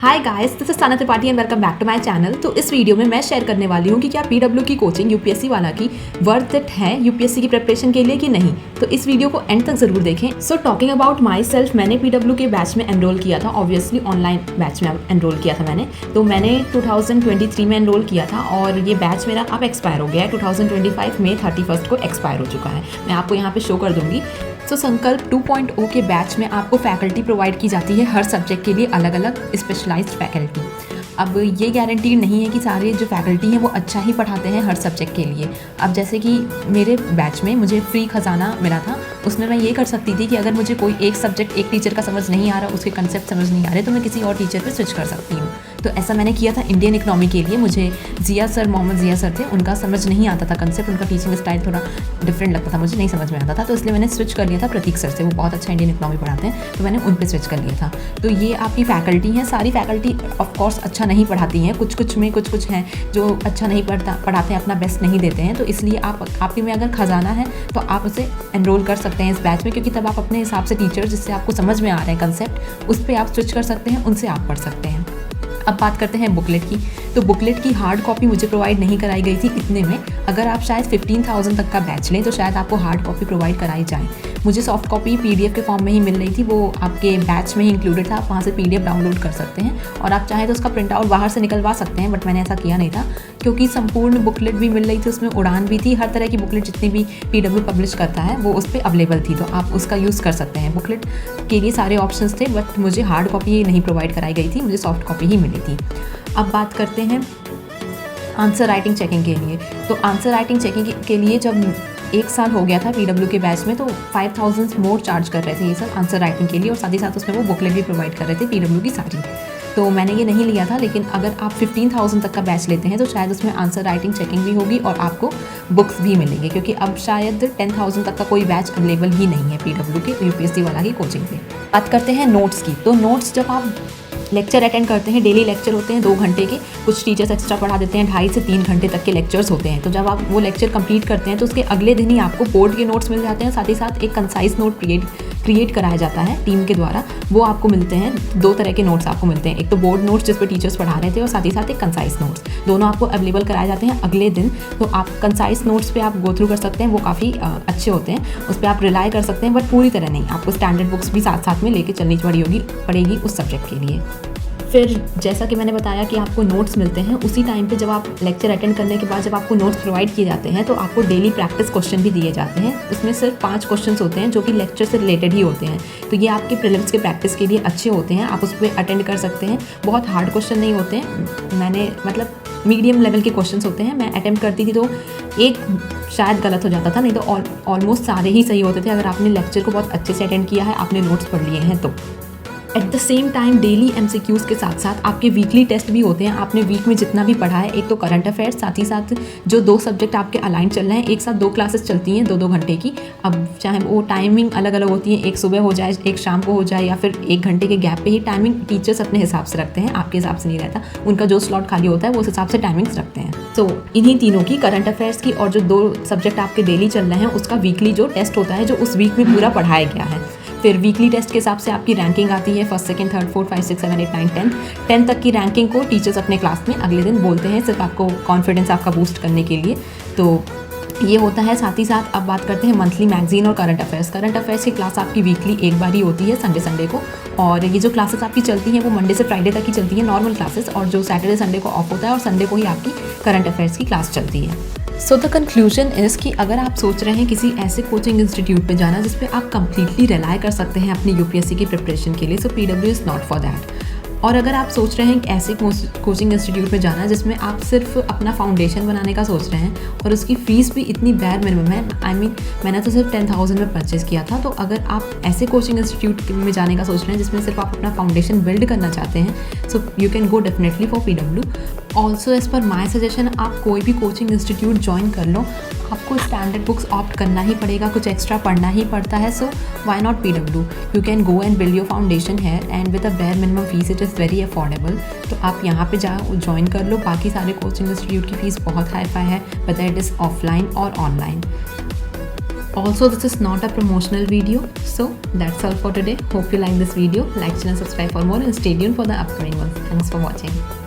Hi guys, this is Sana Tripathi and welcome back to my channel. तो इस video में मैं शेयर करने वाली हूँ कि क्या पीडब्ल्यू की कोचिंग यूपीएससी वाला की वर्थ इट है यूपीएससी की प्रिपरेशन के लिए कि नहीं। तो इस वीडियो को एंड तक जरूर देखें। So talking about my self, मैंने पीडब्ल्यू के बैच में एनरोल किया था। ऑब्वियसली ऑनलाइन बैच में एनरोल किया था मैंने। तो मैंने 2023 में एनरोल किया था और ये बैच मेरा अब एक्सपायर हो गया है। 2025 में 31 को एक्सपायर हो चुका है। मैं आपको यहाँ पे शो कर दूंगी। सो संकल्प 2.0 के बैच में आपको फैकल्टी प्रोवाइड की जाती है हर सब्जेक्ट के लिए अलग अलग स्पेशलाइज्ड फैकल्टी। अब ये गारंटी नहीं है कि सारे जो फैकल्टी हैं वो अच्छा ही पढ़ाते हैं हर सब्जेक्ट के लिए। अब जैसे कि मेरे बैच में मुझे फ्री खजाना मिला था, उसमें मैं ये कर सकती थी कि अगर मुझे कोई एक सब्जेक्ट एक टीचर का समझ नहीं आ रहा, उसके कंसेप्ट समझ नहीं आ रहे, तो मैं किसी और टीचर पर स्विच कर सकती हूँ। तो ऐसा मैंने किया था इंडियन इकोनॉमी के लिए। मुझे जिया सर, मोहम्मद जिया सर थे, उनका समझ नहीं आता था कंसेप्ट, उनका टीचिंग स्टाइल थोड़ा डिफरेंट लगता था, मुझे नहीं समझ में आता था। तो इसलिए मैंने स्विच कर लिया था प्रतीक सर से, वो बहुत अच्छा इंडियन इकोनॉमी पढ़ाते हैं, तो मैंने उन पर स्विच कर लिया था। तो ये आपकी फैकल्टी हैं। सारी फैकल्टी ऑफकोर्स अच्छा नहीं पढ़ाती हैं, कुछ में कुछ हैं जो अच्छा नहीं पढ़ाते हैं, अपना बेस्ट नहीं देते हैं। तो इसलिए आपके में अगर खजाना है तो आप उसे एनरोल कर सकते हैं इस बैच में, क्योंकि तब आप अपने हिसाब से टीचर जिससे आपको समझ में आ रहे हैं कंसेप्ट, उस पर आप स्विच कर सकते हैं, उनसे आप पढ़ सकते हैं। अब बात करते हैं बुकलेट की। तो बुकलेट की हार्ड कॉपी मुझे प्रोवाइड नहीं कराई गई थी इतने में। अगर आप शायद 15,000 तक का बैच लें तो शायद आपको हार्ड कॉपी प्रोवाइड कराई जाए। मुझे सॉफ्ट कॉपी पीडीएफ के फॉर्म में ही मिल रही थी, वो आपके बैच में ही इंक्लूडेड था। आप वहाँ से पीडीएफ डाउनलोड कर सकते हैं और आप चाहें तो उसका प्रिंट आउट बाहर से निकलवा सकते हैं, बट मैंने ऐसा किया नहीं था क्योंकि संपूर्ण बुकलेट भी मिल रही थी, उसमें उड़ान भी थी। हर तरह की बुकलेट जितनी भी पीडब्ल्यू पब्लिश करता है वो उस पर अवेलेबल थी, तो आप उसका यूज़ कर सकते हैं। बुकलेट के लिए सारे ऑप्शंस थे, बट मुझे हार्ड कॉपी नहीं प्रोवाइड कराई गई थी, मुझे सॉफ्ट कॉपी ही मिली थी। अब बात करते हैं आंसर राइटिंग चेकिंग के लिए। तो आंसर राइटिंग चेकिंग के लिए जब 1 साल हो गया था पीडब्ल्यू के बैच में, तो 5,000 मोर चार्ज कर रहे थे ये सब आंसर राइटिंग के लिए, और साथ ही साथ उसमें वो बुकलेट भी प्रोवाइड कर रहे थे पीडब्ल्यू की सारी। तो मैंने ये नहीं लिया था, लेकिन अगर आप 15,000 तक का बैच लेते हैं तो शायद उसमें आंसर राइटिंग चेकिंग भी होगी और आपको बुक्स भी मिलेंगे, क्योंकि अब शायद 10,000 तक का कोई बैच अवेलेबल ही नहीं है पीडब्ल्यू के यूपीएससी वाला की कोचिंग पे। बात करते हैं नोट्स की। तो नोट्स जब आप लेक्चर अटेंड करते हैं, डेली लेक्चर होते हैं 2 घंटे के, कुछ टीचर्स एक्स्ट्रा पढ़ा देते हैं, 2.5 से 3 घंटे तक के लेक्चर्स होते हैं। तो जब आप वो लेक्चर कंप्लीट करते हैं तो उसके अगले दिन ही आपको बोर्ड के नोट्स मिल जाते हैं, साथ ही साथ एक कंसाइज नोट क्रिएट कराया जाता है टीम के द्वारा, वो आपको मिलते हैं। 2 तरह के नोट्स आपको मिलते हैं, एक तो बोर्ड नोट्स जिस पर टीचर्स पढ़ा रहे थे, और साथ ही साथ एक कंसाइज नोट्स, दोनों आपको अवेलेबल कराए जाते हैं अगले दिन। तो आप कंसाइज नोट्स पे आप गो थ्रू कर सकते हैं, वो काफ़ी अच्छे होते हैं, उस पर आप रिलाई कर सकते हैं, बट पूरी तरह नहीं। आपको स्टैंडर्ड बुक्स भी साथ साथ में लेके चलनी पड़ेगी उस सब्जेक्ट के लिए। फिर जैसा कि मैंने बताया कि आपको नोट्स मिलते हैं उसी टाइम पे, जब आप लेक्चर अटेंड करने के बाद जब आपको नोट्स प्रोवाइड किए जाते हैं तो आपको डेली प्रैक्टिस क्वेश्चन भी दिए जाते हैं। उसमें सिर्फ 5 क्वेश्चन होते हैं जो कि लेक्चर से रिलेटेड ही होते हैं। तो ये आपके प्रीलिम्स के प्रैक्टिस के लिए अच्छे होते हैं, आप उस पर अटेंड कर सकते हैं। बहुत हार्ड क्वेश्चन नहीं होते हैं, मैंने मतलब मीडियम लेवल के क्वेश्चन होते हैं। मैं अटेम्प्ट करती थी तो एक शायद गलत हो जाता था, नहीं तो ऑलमोस्ट सारे ही सही होते थे, अगर आपने लेक्चर को बहुत अच्छे से अटेंड किया है, आपने नोट्स पढ़ लिए हैं तो। At the same time daily MCQs के साथ साथ आपके वीकली टेस्ट भी होते हैं। आपने वीक में जितना भी पढ़ा है, एक तो करंट अफेयर्स, साथ ही साथ जो 2 सब्जेक्ट आपके अलाइन चल रहे हैं, एक साथ 2 क्लासेस चलती हैं 2-2 घंटे की। अब चाहे वो टाइमिंग अलग अलग होती है, एक सुबह हो जाए, एक शाम को हो जाए, या फिर 1 घंटे के गैप पे ही टाइमिंग टीचर्स अपने हिसाब से रखते हैं, आपके हिसाब से नहीं रहता। उनका जो स्लॉट खाली होता है वो उस हिसाब से टाइमिंग्स रखते हैं। तो इन्हीं तीनों की, करंट अफेयर्स की और जो 2 सब्जेक्ट आपके डेली चल रहे हैं, उसका वीकली जो टेस्ट होता है जो उस वीक में पूरा पढ़ाया गया है। फिर वीकली टेस्ट के हिसाब से आपकी रैंकिंग आती है, 1st, 2nd, 3rd, 4th, 5, 6, 7, 8, 9, 10। 10 तक की रैंकिंग को टीचर्स अपने क्लास में अगले दिन बोलते हैं, सिर्फ आपको कॉन्फिडेंस आपका बूस्ट करने के लिए। तो ये होता है। साथ ही साथ अब बात करते हैं मंथली मैगजीन और करंट अफेयर्स। करंट अफेयर्स की क्लास आपकी वीकली एक बार ही होती है, संडे को, और ये जो क्लासेस आपकी चलती हैं वो मंडे से फ्राइडे तक ही चलती हैं, नॉर्मल क्लासेस, और जो सैटरडे संडे को ऑफ होता है, और संडे को ही आपकी करंट अफेयर्स की क्लास चलती है। सो द कंक्लूजन इज़ कि अगर आप सोच रहे हैं किसी ऐसे कोचिंग इंस्टीट्यूट पे जाना जिस पे आप कंप्लीटली रिलाई कर सकते हैं अपनी यूपीएससी की प्रिपरेशन के लिए, so PW is not for that. और अगर आप सोच रहे हैं कि ऐसे कोचिंग इंस्टीट्यूट में जाना जिसमें आप सिर्फ अपना फाउंडेशन बनाने का सोच रहे हैं और उसकी फ़ीस भी इतनी बैर मिनिमम है, मैंने तो सिर्फ 10,000 में परचेज़ किया था। तो अगर आप ऐसे कोचिंग इंस्टीट्यूट में जाने का सोच रहे हैं जिसमें सिर्फ आप अपना फाउंडेशन बिल्ड करना चाहते हैं, so you can go definitely for PW. Also as per my suggestion, आप कोई भी कोचिंग इंस्टीट्यूट ज्वाइन कर लो, आपको स्टैंडर्ड बुक्स ऑप्ट करना ही पड़ेगा, कुछ एक्स्ट्रा पढ़ना ही पड़ता है। So why not PW? You can go and build your foundation है, and with a bare minimum fees it is very affordable. तो आप यहाँ पे जाओ, ज्वाइन कर लो। बाकी सारे कोचिंग इंस्टीट्यूट की फ़ीस बहुत हाई फाई है, वेदर इट इज़ ऑफलाइन और online. Also, this is not a promotional video. So that's all for today. Hope you like this video. Like, channel, subscribe for more, and stay tuned for the upcoming ones. Thanks for watching.